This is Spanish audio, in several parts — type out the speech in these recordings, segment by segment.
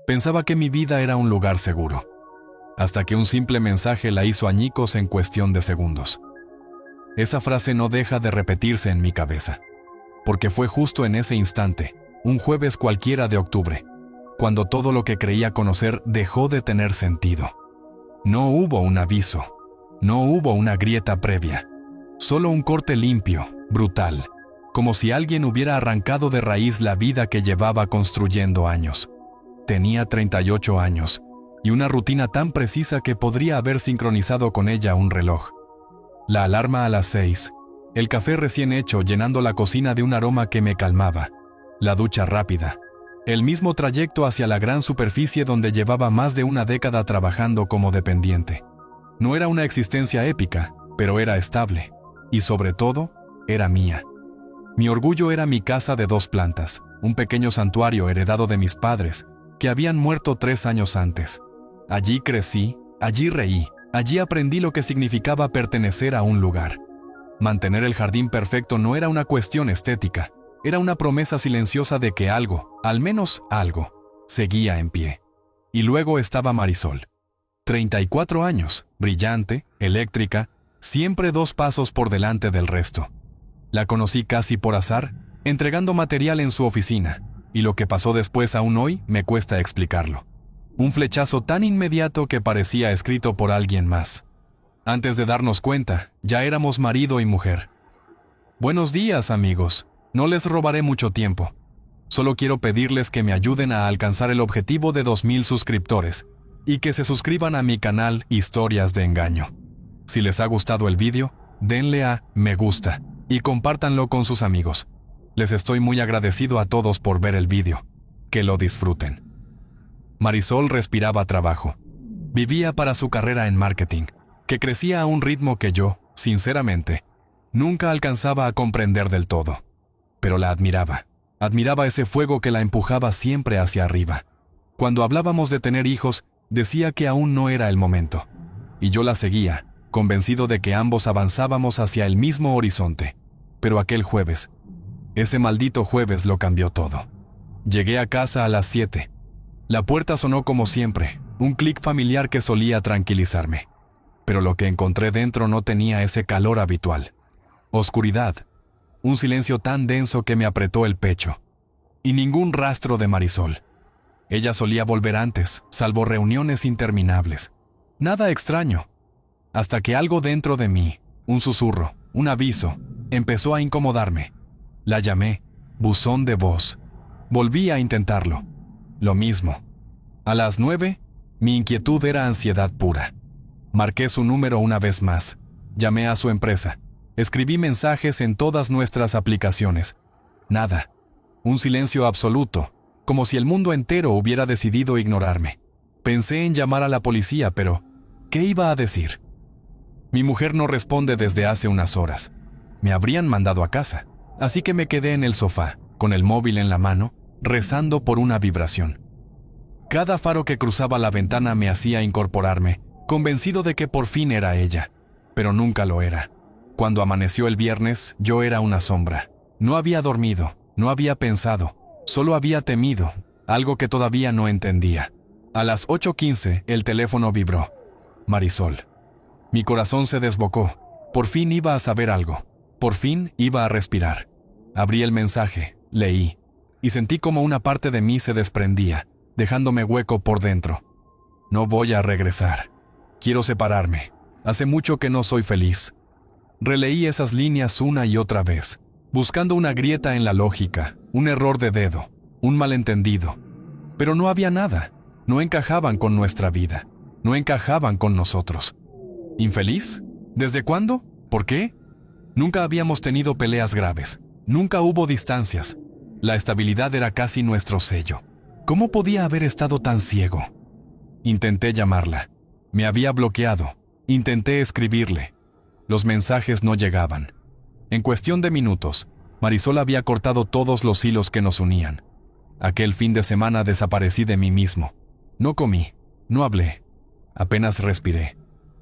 Pensaba que mi vida era un lugar seguro, hasta que un simple mensaje la hizo añicos en cuestión de segundos. Esa frase no deja de repetirse en mi cabeza, porque fue justo en ese instante, un jueves cualquiera de octubre, cuando todo lo que creía conocer dejó de tener sentido. No hubo un aviso, no hubo una grieta previa, solo un corte limpio, brutal, como si alguien hubiera arrancado de raíz la vida que llevaba construyendo años. Tenía 38 años, y una rutina tan precisa que podría haber sincronizado con ella un reloj. La alarma a las 6, el café recién hecho llenando la cocina de un aroma que me calmaba, la ducha rápida, el mismo trayecto hacia la gran superficie donde llevaba más de una década trabajando como dependiente. No era una existencia épica, pero era estable, y sobre todo, era mía. Mi orgullo era mi casa de 2 plantas, un pequeño santuario heredado de mis padres, que habían muerto 3 años antes. Allí crecí, allí reí, allí aprendí lo que significaba pertenecer a un lugar. Mantener el jardín perfecto no era una cuestión estética, era una promesa silenciosa de que algo, al menos algo, seguía en pie. Y luego estaba Marisol. 34 años, brillante, eléctrica, siempre 2 pasos por delante del resto. La conocí casi por azar, entregando material en su oficina, y lo que pasó después aún hoy me cuesta explicarlo. Un flechazo tan inmediato que parecía escrito por alguien más. Antes de darnos cuenta, ya éramos marido y mujer. Buenos días, amigos. No les robaré mucho tiempo. Solo quiero pedirles que me ayuden a alcanzar el objetivo de 2000 suscriptores y que se suscriban a mi canal Historias de Engaño. Si les ha gustado el vídeo, denle a me gusta y compártanlo con sus amigos. Les estoy muy agradecido a todos por ver el vídeo. Que lo disfruten. Marisol respiraba trabajo. Vivía para su carrera en marketing, que crecía a un ritmo que yo, sinceramente, nunca alcanzaba a comprender del todo. Pero la admiraba. Admiraba ese fuego que la empujaba siempre hacia arriba. Cuando hablábamos de tener hijos, decía que aún no era el momento. Y yo la seguía, convencido de que ambos avanzábamos hacia el mismo horizonte. Pero aquel jueves, ese maldito jueves lo cambió todo. Llegué a casa a las 7. La puerta sonó como siempre, un clic familiar que solía tranquilizarme. Pero lo que encontré dentro no tenía ese calor habitual. Oscuridad. Un silencio tan denso que me apretó el pecho. Y ningún rastro de Marisol. Ella solía volver antes, salvo reuniones interminables. Nada extraño. Hasta que algo dentro de mí, un susurro, un aviso, empezó a incomodarme. La llamé, buzón de voz. Volví a intentarlo. Lo mismo. A las 9, mi inquietud era ansiedad pura. Marqué su número una vez más. Llamé a su empresa. Escribí mensajes en todas nuestras aplicaciones. Nada. Un silencio absoluto, como si el mundo entero hubiera decidido ignorarme. Pensé en llamar a la policía, pero ¿qué iba a decir? Mi mujer no responde desde hace unas horas. Me habrían mandado a casa, así que me quedé en el sofá, con el móvil en la mano, rezando por una vibración. Cada faro que cruzaba la ventana me hacía incorporarme, convencido de que por fin era ella, pero nunca lo era. Cuando amaneció el viernes, yo era una sombra. No había dormido, no había pensado, solo había temido, algo que todavía no entendía. A las 8:15 el teléfono vibró. Marisol. Mi corazón se desbocó. Por fin iba a saber algo. Por fin iba a respirar. Abrí el mensaje, leí, y sentí como una parte de mí se desprendía, dejándome hueco por dentro. No voy a regresar. Quiero separarme. Hace mucho que no soy feliz. Releí esas líneas una y otra vez, buscando una grieta en la lógica, un error de dedo, un malentendido. Pero no había nada. No encajaban con nuestra vida. No encajaban con nosotros. ¿Infeliz? ¿Desde cuándo? ¿Por qué? Nunca habíamos tenido peleas graves. Nunca hubo distancias. La estabilidad era casi nuestro sello. ¿Cómo podía haber estado tan ciego? Intenté llamarla. Me había bloqueado. Intenté escribirle. Los mensajes no llegaban. En cuestión de minutos, Marisol había cortado todos los hilos que nos unían. Aquel fin de semana desaparecí de mí mismo. No comí, no hablé, apenas respiré.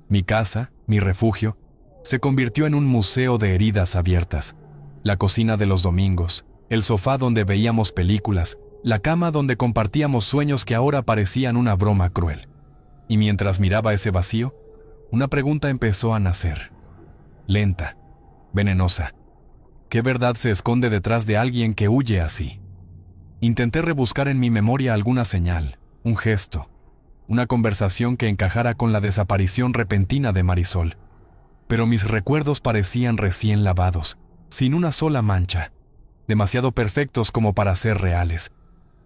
Mi casa, mi refugio, se convirtió en un museo de heridas abiertas. La cocina de los domingos, el sofá donde veíamos películas, la cama donde compartíamos sueños que ahora parecían una broma cruel. Y mientras miraba ese vacío, una pregunta empezó a nacer. Lenta, venenosa. ¿Qué verdad se esconde detrás de alguien que huye así? Intenté rebuscar en mi memoria alguna señal, un gesto, una conversación que encajara con la desaparición repentina de Marisol. Pero mis recuerdos parecían recién lavados, sin una sola mancha, demasiado perfectos como para ser reales,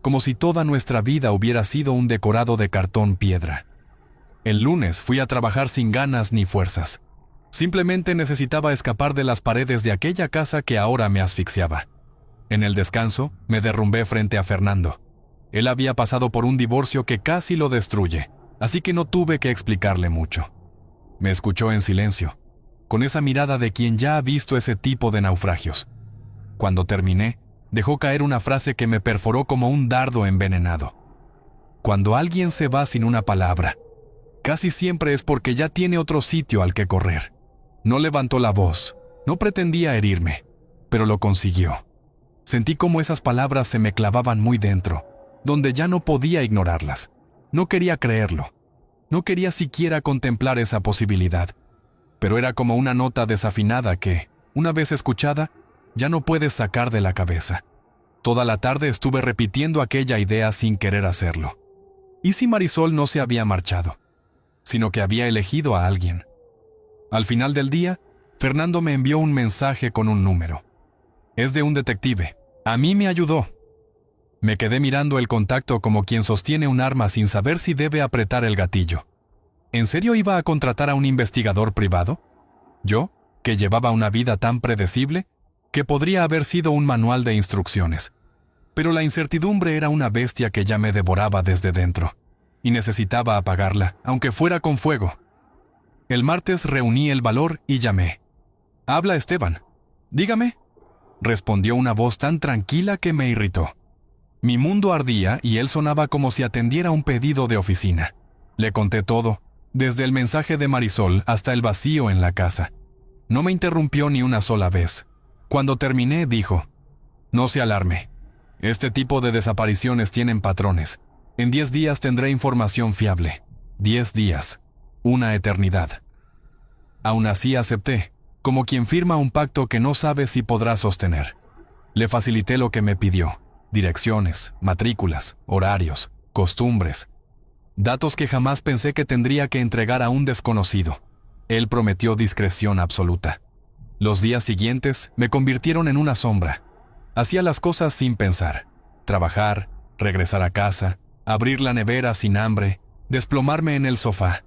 como si toda nuestra vida hubiera sido un decorado de cartón piedra. El lunes fui a trabajar sin ganas ni fuerzas. Simplemente necesitaba escapar de las paredes de aquella casa que ahora me asfixiaba. En el descanso, me derrumbé frente a Fernando. Él había pasado por un divorcio que casi lo destruye, así que no tuve que explicarle mucho. Me escuchó en silencio, con esa mirada de quien ya ha visto ese tipo de naufragios. Cuando terminé, dejó caer una frase que me perforó como un dardo envenenado. Cuando alguien se va sin una palabra, casi siempre es porque ya tiene otro sitio al que correr. No levantó la voz, no pretendía herirme, pero lo consiguió. Sentí como esas palabras se me clavaban muy dentro, donde ya no podía ignorarlas. No quería creerlo. No quería siquiera contemplar esa posibilidad. Pero era como una nota desafinada que, una vez escuchada, ya no puedes sacar de la cabeza. Toda la tarde estuve repitiendo aquella idea sin querer hacerlo. ¿Y si Marisol no se había marchado, sino que había elegido a alguien? Al final del día, Fernando me envió un mensaje con un número. Es de un detective. A mí me ayudó. Me quedé mirando el contacto como quien sostiene un arma sin saber si debe apretar el gatillo. ¿En serio iba a contratar a un investigador privado? ¿Yo, que llevaba una vida tan predecible, que podría haber sido un manual de instrucciones? Pero la incertidumbre era una bestia que ya me devoraba desde dentro, y necesitaba apagarla, aunque fuera con fuego. El martes reuní el valor y llamé. «Habla Esteban». «Dígame», respondió una voz tan tranquila que me irritó. Mi mundo ardía y él sonaba como si atendiera un pedido de oficina. Le conté todo, desde el mensaje de Marisol hasta el vacío en la casa. No me interrumpió ni una sola vez. Cuando terminé, dijo: «No se alarme. Este tipo de desapariciones tienen patrones. En 10 días tendré información fiable. 10 días. Una eternidad». Aún así acepté, como quien firma un pacto que no sabe si podrá sostener. Le facilité lo que me pidió: direcciones, matrículas, horarios, costumbres. Datos que jamás pensé que tendría que entregar a un desconocido. Él prometió discreción absoluta. Los días siguientes me convirtieron en una sombra. Hacía las cosas sin pensar. Trabajar, regresar a casa, abrir la nevera sin hambre, desplomarme en el sofá.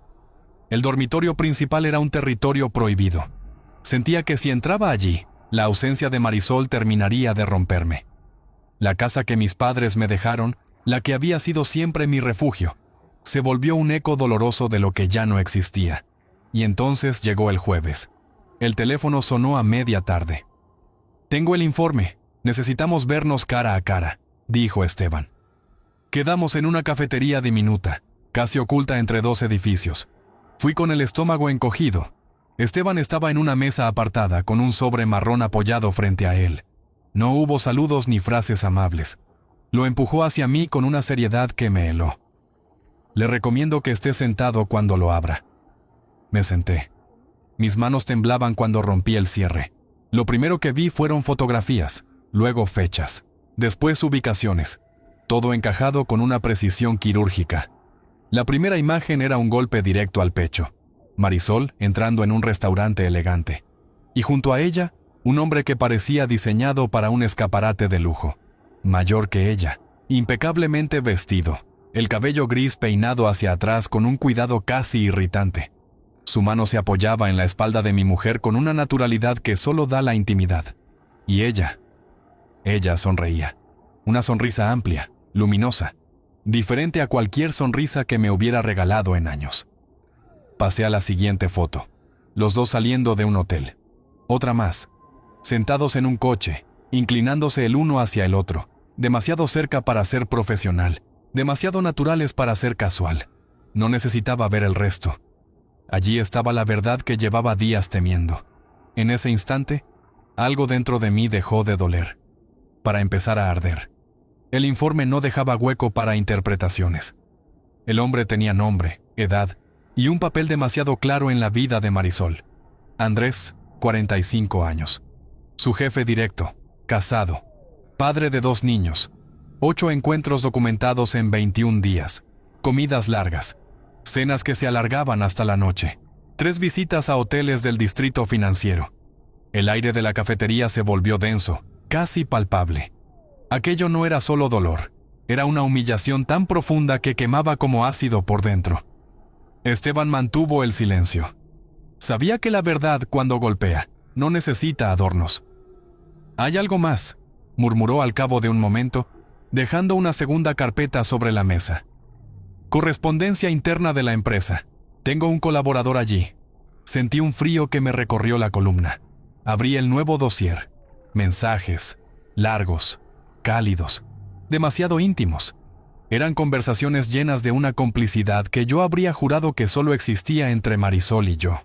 El dormitorio principal era un territorio prohibido. Sentía que si entraba allí, la ausencia de Marisol terminaría de romperme. La casa que mis padres me dejaron, la que había sido siempre mi refugio, se volvió un eco doloroso de lo que ya no existía. Y entonces llegó el jueves. El teléfono sonó a media tarde. «Tengo el informe. Necesitamos vernos cara a cara», dijo Esteban. Quedamos en una cafetería diminuta, casi oculta entre 2 edificios. Fui con el estómago encogido. Esteban estaba en una mesa apartada con un sobre marrón apoyado frente a él. No hubo saludos ni frases amables. Lo empujó hacia mí con una seriedad que me heló. «Le recomiendo que esté sentado cuando lo abra». Me senté. Mis manos temblaban cuando rompí el cierre. Lo primero que vi fueron fotografías, luego fechas, después ubicaciones, todo encajado con una precisión quirúrgica. La primera imagen era un golpe directo al pecho. Marisol entrando en un restaurante elegante. Y junto a ella, un hombre que parecía diseñado para un escaparate de lujo. Mayor que ella, impecablemente vestido, el cabello gris peinado hacia atrás con un cuidado casi irritante. Su mano se apoyaba en la espalda de mi mujer con una naturalidad que solo da la intimidad. Y ella sonreía. Una sonrisa amplia, luminosa, diferente a cualquier sonrisa que me hubiera regalado en años. Pasé a la siguiente foto. Los dos saliendo de un hotel. Otra más. Sentados en un coche, inclinándose el uno hacia el otro, demasiado cerca para ser profesional, demasiado naturales para ser casual. No necesitaba ver el resto. Allí estaba la verdad que llevaba días temiendo. En ese instante, algo dentro de mí dejó de doler, para empezar a arder. El informe no dejaba hueco para interpretaciones. El hombre tenía nombre, edad y un papel demasiado claro en la vida de Marisol. Andrés, 45 años. Su jefe directo, casado, padre de 2 niños, 8 encuentros documentados en 21 días, comidas largas, cenas que se alargaban hasta la noche, 3 visitas a hoteles del distrito financiero. El aire de la cafetería se volvió denso, casi palpable. Aquello no era solo dolor, era una humillación tan profunda que quemaba como ácido por dentro. Esteban mantuvo el silencio. Sabía que la verdad, cuando golpea, no necesita adornos. «Hay algo más», murmuró al cabo de un momento, dejando una segunda carpeta sobre la mesa. «Correspondencia interna de la empresa. Tengo un colaborador allí». Sentí un frío que me recorrió la columna. Abrí el nuevo dossier. Mensajes, largos, cálidos, demasiado íntimos. Eran conversaciones llenas de una complicidad que yo habría jurado que solo existía entre Marisol y yo.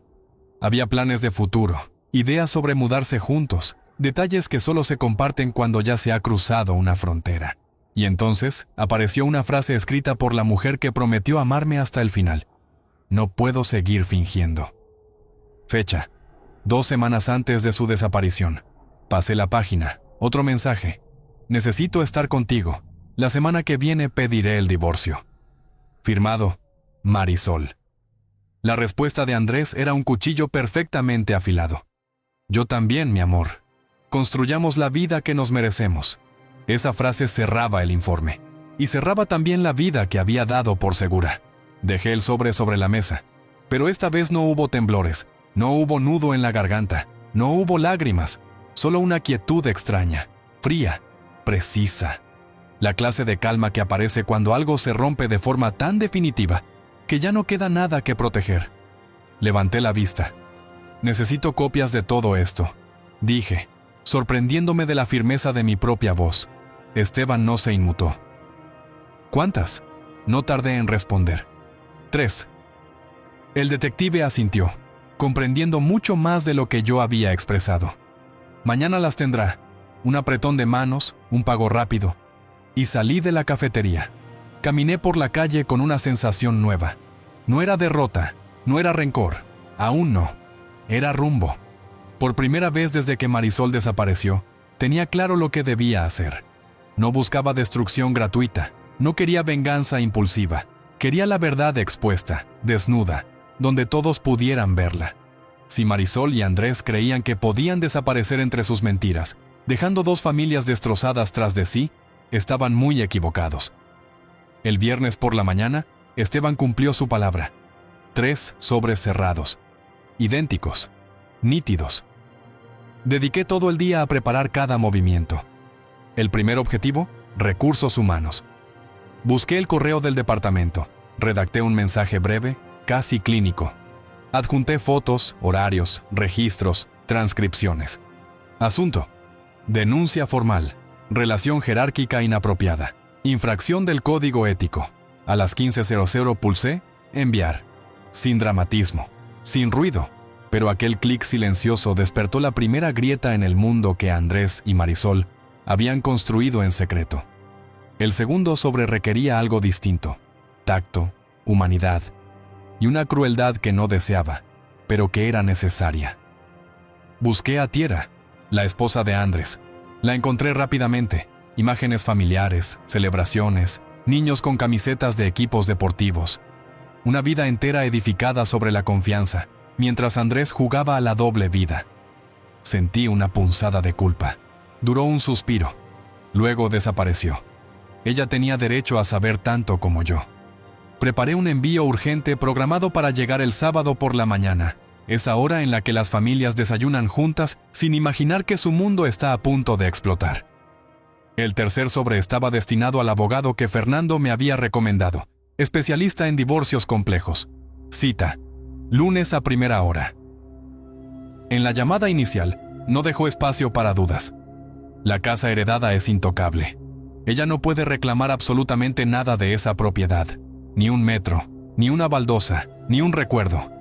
Había planes de futuro, ideas sobre mudarse juntos, detalles que solo se comparten cuando ya se ha cruzado una frontera. Y entonces apareció una frase escrita por la mujer que prometió amarme hasta el final. No puedo seguir fingiendo. Fecha: 2 semanas antes de su desaparición. Pasé la página. Otro mensaje. Necesito estar contigo. La semana que viene pediré el divorcio. Firmado, Marisol. La respuesta de Andrés era un cuchillo perfectamente afilado. Yo también, mi amor. Construyamos la vida que nos merecemos. Esa frase cerraba el informe. Y cerraba también la vida que había dado por segura. Dejé el sobre la mesa. Pero esta vez no hubo temblores. No hubo nudo en la garganta. No hubo lágrimas. Solo una quietud extraña, fría, precisa. La clase de calma que aparece cuando algo se rompe de forma tan definitiva que ya no queda nada que proteger. Levanté la vista. Necesito copias de todo esto, dije, sorprendiéndome de la firmeza de mi propia voz. Esteban no se inmutó. ¿Cuántas? No tardé en responder. 3. El detective asintió, comprendiendo mucho más de lo que yo había expresado. Mañana las tendrá. Un apretón de manos, un pago rápido. Y salí de la cafetería. Caminé por la calle con una sensación nueva. No era derrota, no era rencor, aún no. Era rumbo. Por primera vez desde que Marisol desapareció, tenía claro lo que debía hacer. No buscaba destrucción gratuita, no quería venganza impulsiva. Quería la verdad expuesta, desnuda, donde todos pudieran verla. Si Marisol y Andrés creían que podían desaparecer entre sus mentiras, dejando 2 familias destrozadas tras de sí, estaban muy equivocados. El viernes por la mañana, Esteban cumplió su palabra. 3 sobres cerrados, idénticos, nítidos. Dediqué todo el día a preparar cada movimiento. El primer objetivo, recursos humanos. Busqué el correo del departamento, redacté un mensaje breve, casi clínico. Adjunté fotos, horarios, registros, transcripciones. Asunto: denuncia formal. Relación jerárquica inapropiada. Infracción del código ético. A las 15:00 pulsé enviar. Sin dramatismo, sin ruido, pero aquel clic silencioso despertó la primera grieta en el mundo que Andrés y Marisol habían construido en secreto. El segundo sobre requería algo distinto: tacto, humanidad y una crueldad que no deseaba, pero que era necesaria. Busqué a Tiera, la esposa de Andrés. La encontré rápidamente. Imágenes familiares, celebraciones, niños con camisetas de equipos deportivos. Una vida entera edificada sobre la confianza, mientras Andrés jugaba a la doble vida. Sentí una punzada de culpa. Duró un suspiro. Luego desapareció. Ella tenía derecho a saber tanto como yo. Preparé un envío urgente programado para llegar el sábado por la mañana, esa hora en la que las familias desayunan juntas sin imaginar que su mundo está a punto de explotar. El tercer sobre estaba destinado al abogado que Fernando me había recomendado, especialista en divorcios complejos. Cita: lunes a primera hora. En la llamada inicial, no dejó espacio para dudas. La casa heredada es intocable. Ella no puede reclamar absolutamente nada de esa propiedad. Ni un metro, ni una baldosa, ni un recuerdo.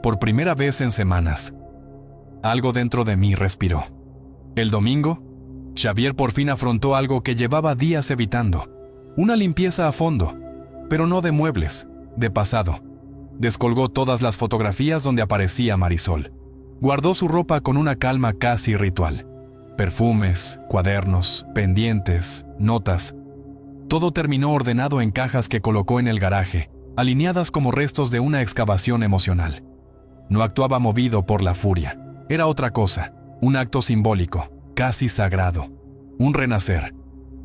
Por primera vez en semanas, algo dentro de mí respiró. El domingo, Xavier por fin afrontó algo que llevaba días evitando. Una limpieza a fondo, pero no de muebles, de pasado. Descolgó todas las fotografías donde aparecía Marisol. Guardó su ropa con una calma casi ritual. Perfumes, cuadernos, pendientes, notas. Todo terminó ordenado en cajas que colocó en el garaje, alineadas como restos de una excavación emocional. No actuaba movido por la furia. Era otra cosa, un acto simbólico, casi sagrado. Un renacer.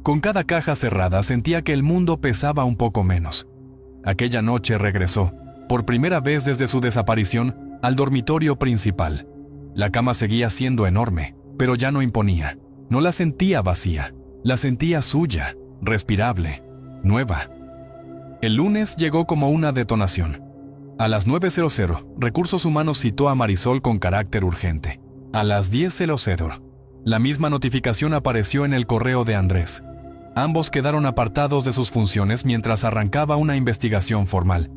Con cada caja cerrada sentía que el mundo pesaba un poco menos. Aquella noche regresó, por primera vez desde su desaparición, al dormitorio principal. La cama seguía siendo enorme, pero ya no imponía. No la sentía vacía, la sentía suya, respirable, nueva. El lunes llegó como una detonación. A las 9:00, Recursos Humanos citó a Marisol con carácter urgente. A las 10:00, la misma notificación apareció en el correo de Andrés. Ambos quedaron apartados de sus funciones mientras arrancaba una investigación formal.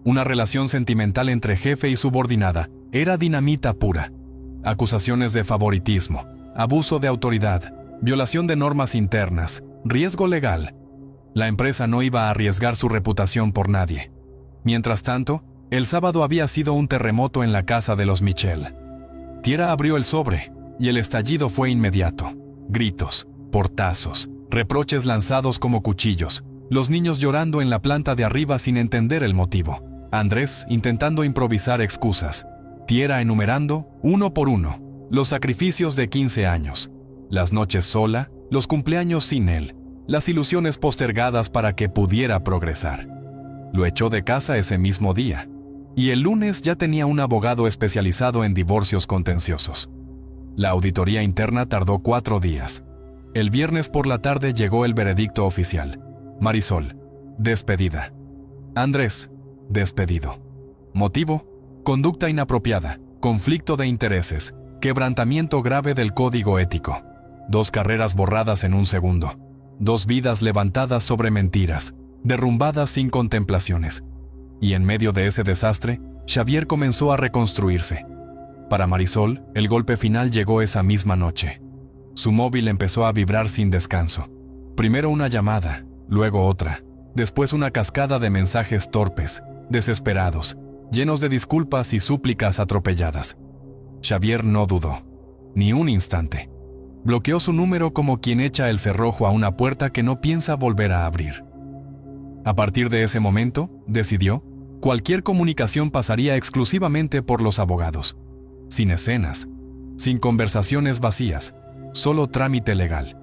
Una relación sentimental entre jefe y subordinada era dinamita pura. Acusaciones de favoritismo, abuso de autoridad, violación de normas internas, riesgo legal. La empresa no iba a arriesgar su reputación por nadie. Mientras tanto, el sábado había sido un terremoto en la casa de los Michel. Tiera abrió el sobre, y el estallido fue inmediato. Gritos, portazos, reproches lanzados como cuchillos, los niños llorando en la planta de arriba sin entender el motivo. Andrés intentando improvisar excusas. Tiera enumerando, uno por uno, los sacrificios de 15 años. Las noches sola, los cumpleaños sin él, las ilusiones postergadas para que pudiera progresar. Lo echó de casa ese mismo día. Y el lunes ya tenía un abogado especializado en divorcios contenciosos. La auditoría interna tardó 4 días. El viernes por la tarde llegó el veredicto oficial. Marisol, despedida. Andrés, despedido. Motivo, conducta inapropiada, conflicto de intereses, quebrantamiento grave del código ético. 2 carreras borradas en un segundo. 2 vidas levantadas sobre mentiras, derrumbadas sin contemplaciones. Y en medio de ese desastre, Xavier comenzó a reconstruirse. Para Marisol, el golpe final llegó esa misma noche. Su móvil empezó a vibrar sin descanso. Primero una llamada, luego otra, después una cascada de mensajes torpes, desesperados, llenos de disculpas y súplicas atropelladas. Xavier no dudó, ni un instante. Bloqueó su número como quien echa el cerrojo a una puerta que no piensa volver a abrir. A partir de ese momento, decidió, cualquier comunicación pasaría exclusivamente por los abogados. Sin escenas, sin conversaciones vacías, solo trámite legal.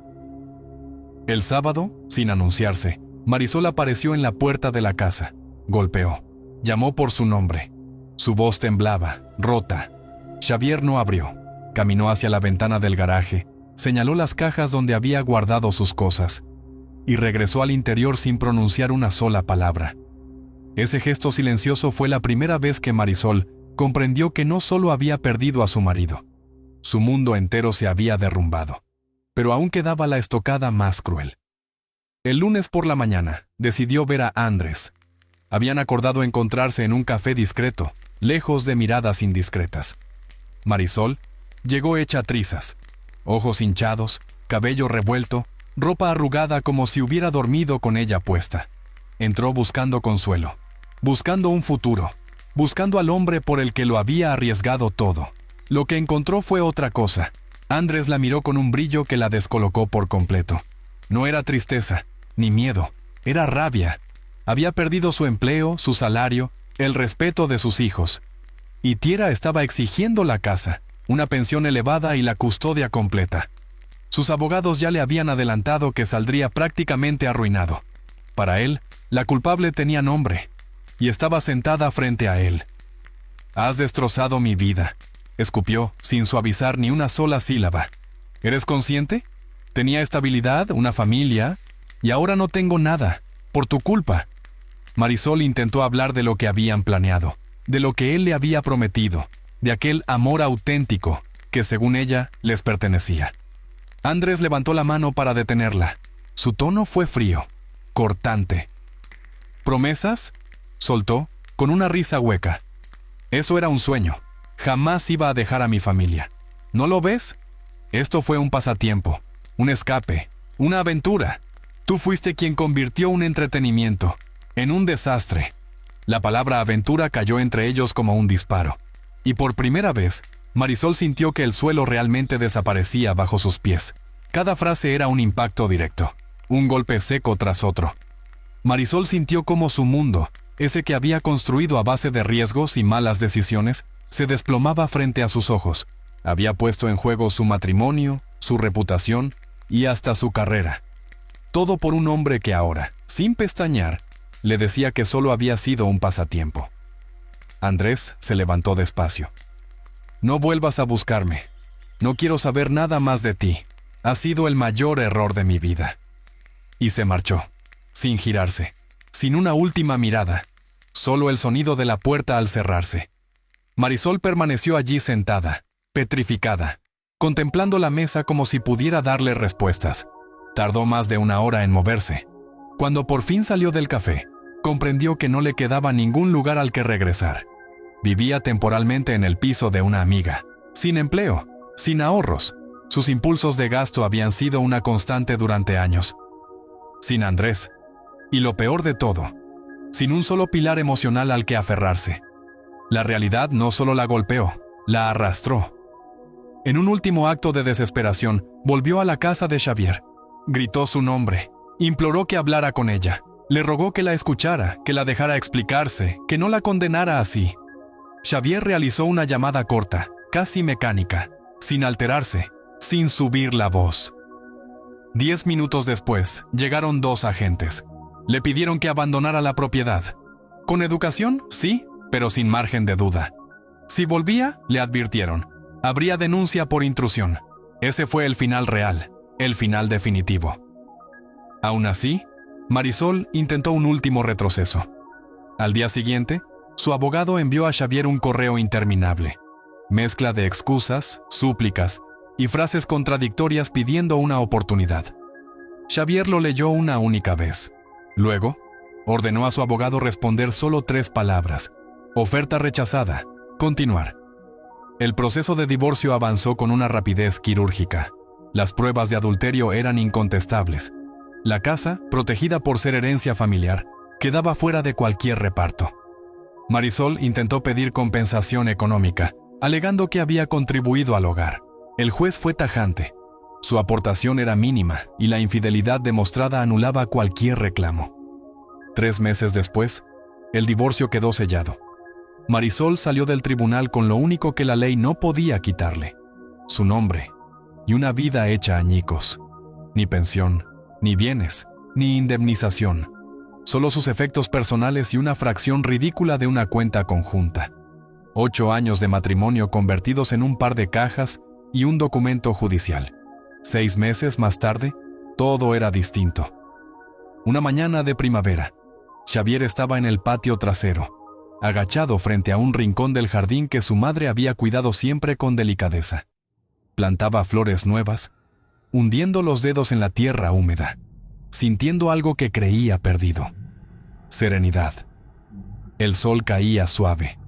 El sábado, sin anunciarse, Marisol apareció en la puerta de la casa. Golpeó. Llamó por su nombre. Su voz temblaba, rota. Xavier no abrió. Caminó hacia la ventana del garaje, señaló las cajas donde había guardado sus cosas y regresó al interior sin pronunciar una sola palabra. Ese gesto silencioso fue la primera vez que Marisol comprendió que no solo había perdido a su marido, su mundo entero se había derrumbado, pero aún quedaba la estocada más cruel. El lunes por la mañana, decidió ver a Andrés. Habían acordado encontrarse en un café discreto, lejos de miradas indiscretas. Marisol llegó hecha trizas, ojos hinchados, cabello revuelto, ropa arrugada como si hubiera dormido con ella puesta. Entró buscando consuelo, buscando un futuro, buscando al hombre por el que lo había arriesgado todo. Lo que encontró fue otra cosa. Andrés la miró con un brillo que la descolocó por completo. No era tristeza, ni miedo, era rabia. Había perdido su empleo, su salario, el respeto de sus hijos. Y Tiera estaba exigiendo la casa, una pensión elevada y la custodia completa. Sus abogados ya le habían adelantado que saldría prácticamente arruinado. Para él, la culpable tenía nombre, y estaba sentada frente a él. «Has destrozado mi vida», escupió, sin suavizar ni una sola sílaba. «¿Eres consciente? Tenía estabilidad, una familia, y ahora no tengo nada, por tu culpa». Marisol intentó hablar de lo que habían planeado, de lo que él le había prometido, de aquel amor auténtico que, según ella, les pertenecía. Andrés levantó la mano para detenerla. Su tono fue frío, cortante. «¿Promesas?», soltó, con una risa hueca. «Eso era un sueño. Jamás iba a dejar a mi familia. ¿No lo ves? Esto fue un pasatiempo. un escape, una aventura. Tú fuiste quien convirtió un entretenimiento en un desastre. La palabra aventura cayó entre ellos como un disparo. Y por primera vez, Marisol sintió que el suelo realmente desaparecía bajo sus pies. Cada frase era un impacto directo, un golpe seco tras otro. Marisol sintió cómo su mundo, ese que había construido a base de riesgos y malas decisiones, se desplomaba frente a sus ojos. Había puesto en juego su matrimonio, su reputación y hasta su carrera. Todo por un hombre que ahora, sin pestañear, le decía que solo había sido un pasatiempo. Andrés se levantó despacio. No vuelvas a buscarme. No quiero saber nada más de ti. Ha sido el mayor error de mi vida. Y se marchó, sin girarse, sin una última mirada, solo el sonido de la puerta al cerrarse. Marisol permaneció allí sentada, petrificada, contemplando la mesa como si pudiera darle respuestas. Tardó más de una hora en moverse. Cuando por fin salió del café, comprendió que no le quedaba ningún lugar al que regresar. Vivía temporalmente en el piso de una amiga, sin empleo, sin ahorros. Sus impulsos de gasto habían sido una constante durante años. Sin Andrés. Y lo peor de todo, sin un solo pilar emocional al que aferrarse. La realidad no solo la golpeó, la arrastró. En un último acto de desesperación, volvió a la casa de Xavier. Gritó su nombre, imploró que hablara con ella. Le rogó que la escuchara, que la dejara explicarse, que no la condenara así. Xavier realizó una llamada corta, casi mecánica, sin alterarse, sin subir la voz. 10 minutos después, llegaron 2 agentes. Le pidieron que abandonara la propiedad. Con educación, sí, pero sin margen de duda. Si volvía, le advirtieron, habría denuncia por intrusión. Ese fue el final real, el final definitivo. Aún así, Marisol intentó un último retroceso. Al día siguiente, su abogado envió a Xavier un correo interminable, mezcla de excusas, súplicas y frases contradictorias pidiendo una oportunidad. Xavier lo leyó una única vez. Luego, ordenó a su abogado responder solo 3 palabras: oferta rechazada, continuar. El proceso de divorcio avanzó con una rapidez quirúrgica. Las pruebas de adulterio eran incontestables. La casa, protegida por ser herencia familiar, quedaba fuera de cualquier reparto. Marisol intentó pedir compensación económica, alegando que había contribuido al hogar. El juez fue tajante. Su aportación era mínima y la infidelidad demostrada anulaba cualquier reclamo. 3 meses después, el divorcio quedó sellado. Marisol salió del tribunal con lo único que la ley no podía quitarle: su nombre y una vida hecha añicos. Ni pensión, ni bienes, ni indemnización. Solo sus efectos personales y una fracción ridícula de una cuenta conjunta. 8 años de matrimonio convertidos en un par de cajas y un documento judicial. 6 meses más tarde, todo era distinto. Una mañana de primavera, Xavier estaba en el patio trasero, agachado frente a un rincón del jardín que su madre había cuidado siempre con delicadeza. Plantaba flores nuevas, hundiendo los dedos en la tierra húmeda, sintiendo algo que creía perdido: serenidad. El sol caía suave,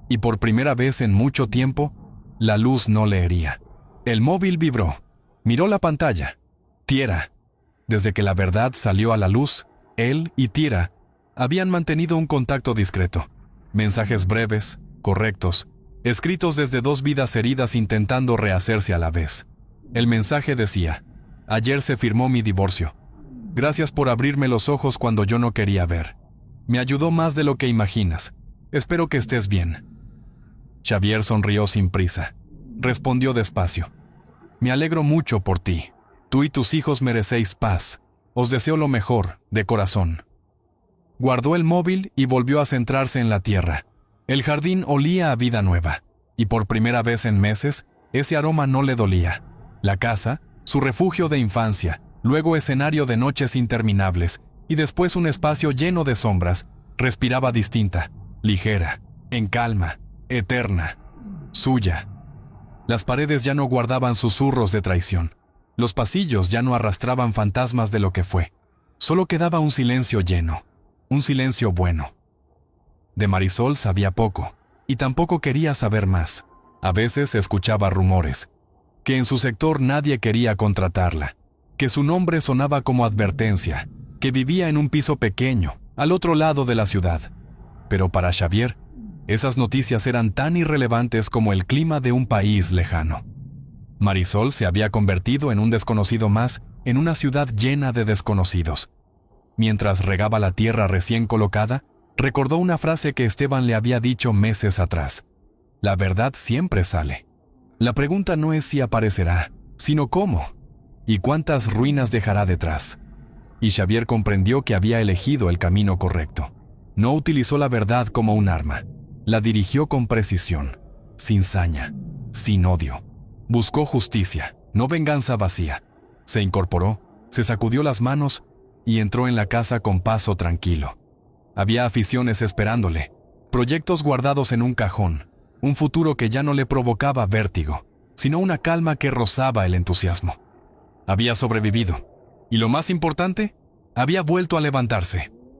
y por primera vez en mucho tiempo, la luz no le hería. El móvil vibró. Miró la pantalla. Tiera. Desde que la verdad salió a la luz, él y Tiera habían mantenido un contacto discreto. Mensajes breves, correctos, escritos desde 2 vidas heridas intentando rehacerse a la vez. El mensaje decía: ayer se firmó mi divorcio. Gracias por abrirme los ojos cuando yo no quería ver. Me ayudó más de lo que imaginas. Espero que estés bien. Xavier sonrió sin prisa. Respondió despacio: me alegro mucho por ti. Tú y tus hijos merecéis paz. Os deseo lo mejor, de corazón. Guardó el móvil y volvió a centrarse en la tierra. El jardín olía a vida nueva, y por primera vez en meses, ese aroma no le dolía. La casa, su refugio de infancia, luego escenario de noches interminables, y después un espacio lleno de sombras, respiraba distinta, ligera, en calma, eterna, suya. Las paredes ya no guardaban susurros de traición. Los pasillos ya no arrastraban fantasmas de lo que fue. Solo quedaba un silencio lleno, un silencio bueno. De Marisol sabía poco, y tampoco quería saber más. A veces escuchaba rumores, que en su sector nadie quería contratarla, que su nombre sonaba como advertencia, que vivía en un piso pequeño, al otro lado de la ciudad. Pero para Xavier, esas noticias eran tan irrelevantes como el clima de un país lejano. Marisol se había convertido en un desconocido más en una ciudad llena de desconocidos. Mientras regaba la tierra recién colocada, recordó una frase que Esteban le había dicho meses atrás. La verdad siempre sale. La pregunta no es si aparecerá, sino cómo, y cuántas ruinas dejará detrás. Y Xavier comprendió que había elegido el camino correcto. No utilizó la verdad como un arma. La dirigió con precisión, sin saña, sin odio. Buscó justicia, no venganza vacía. Se incorporó, se sacudió las manos y entró en la casa con paso tranquilo. Había aficiones esperándole, proyectos guardados en un cajón, un futuro que ya no le provocaba vértigo, sino una calma que rozaba el entusiasmo. Había sobrevivido, y lo más importante, había vuelto a levantarse.